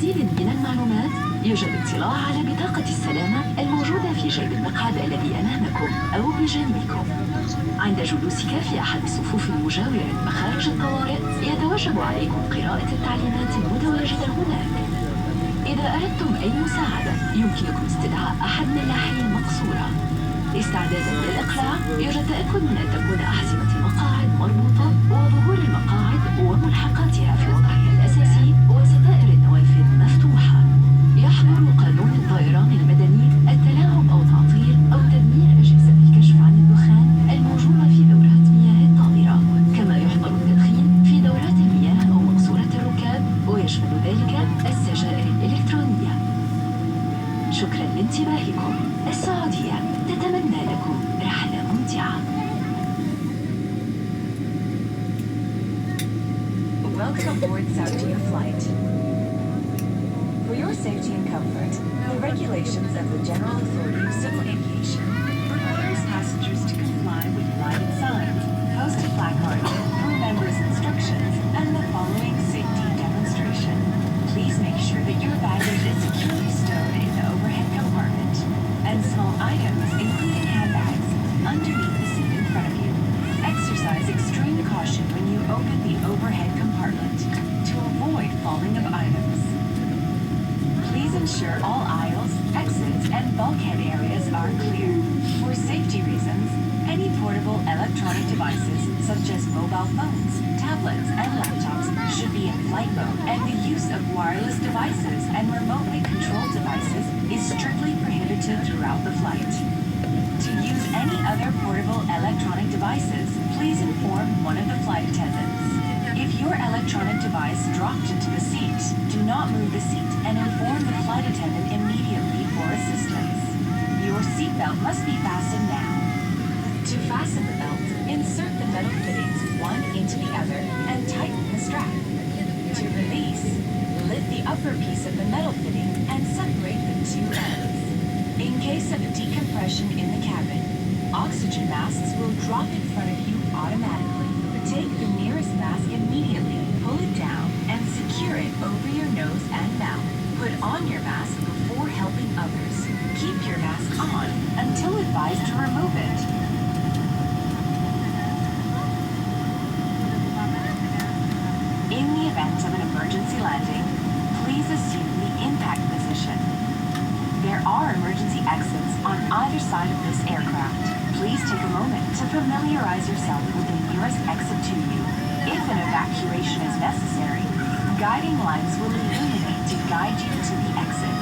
لمزيد من المعلومات يوجد اطلاع على بطاقة السلامة الموجودة في جيب المقعد الذي أمامكم أو بجانبكم. عند جلوسك في أحد الصفوف المجاورة لمخارج الطوارئ يتوجب عليكم قراءة التعليمات المتواجدة هناك. إذا أردتم أي مساعدة يمكنكم استدعاء أحد من اللاحقين المقصورة. استعدادا للإقلاع يرجى التأكد من أن تكون أحزمة المقاعد مربوطة وظهور المقاعد وملحقاتها في وضعها الأساسي وستائر النوافذ مفتوحة. يحظر قانون الطيران المدني التلاعب أو تعطيل أو تدمير أجهزة الكشف عن الدخان الموجودة في دورات مياه الطائرة، كما يحظر التدخين في دورات المياه أو مقصورة الركاب، ويشمل ذلك السجائر الإلكترونية. شكرا لانتباهكم. السعودية تتمنى لكم رحلة ممتعة. Welcome aboard Saudia flight. For your safety and comfort, the regulations of the General Authority of Civil Aviation requires passengers to comply with lighted signs, posted placards, crew members' instructions, and the following safety demonstration. Please make sure that your baggage is securely stowed in the overhead compartment, and small items, including handbags, underneath the seat in front of you. Exercise extreme caution when you open the overhead compartment to avoid falling of items. Please ensure all aisles, exits, and bulkhead areas are clear. For safety reasons, any portable electronic devices such as mobile phones, tablets, and laptops should be in flight mode, and the use of wireless devices and remotely controlled devices is strictly prohibited throughout the flight. To use any other portable electronic devices, please inform one of the flight attendants. If your electronic device dropped into the seat, do not move the seat and inform the flight attendant immediately for assistance. Your seatbelt must be fastened now. To fasten the belt, insert the metal fittings one into the other and tighten the strap. To release, lift the upper piece of the metal fitting and separate the two ends. In case of decompression in the cabin, oxygen masks will drop in front of you automatically. Take the nearest mask immediately, pull it down, and secure it over your nose and mouth. Put on your mask before helping others. Keep your mask on until advised to remove it. In the event of an emergency landing, please assume the impact position. There are emergency exits on either side of this aircraft. Please take a moment to familiarize yourself with the nearest exit to you. If an evacuation is necessary, guiding lights will illuminate to guide you to the exit.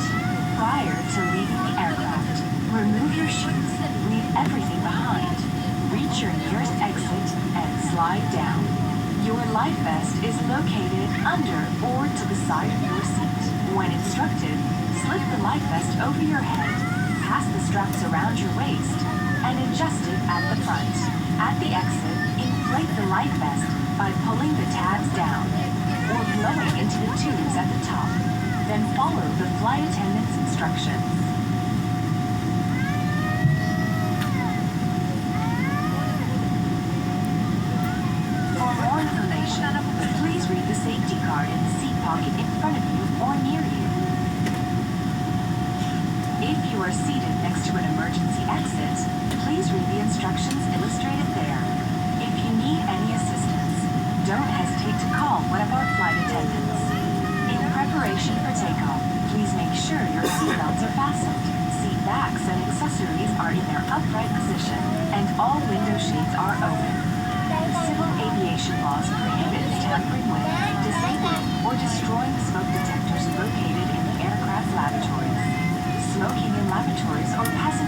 Prior to leaving the aircraft, remove your shoes, leave everything behind. Reach your nearest exit and slide down. Your life vest is located under or to the side of your seat. When instructed, slip the life vest over your head, pass the straps around your waist, and adjust it at the front. At the exit, inflate the life vest by pulling the tabs down or blowing into the tubes at the top. Then follow the flight attendant's instructions. For more information, please read the safety card in the seat pocket in front of you or near you. If you are seated next to an emergency exit, please read the instructions illustrated there. If you need any assistance, don't hesitate to call one of our flight attendants. In preparation for takeoff, please make sure your seatbelts are fastened, seat backs and accessories are in their upright position, and all window shades are open. Civil aviation laws prohibit tampering with, disabling, or destroying smoke detectors located in the aircraft lavatories. Smoking in lavatories or passenger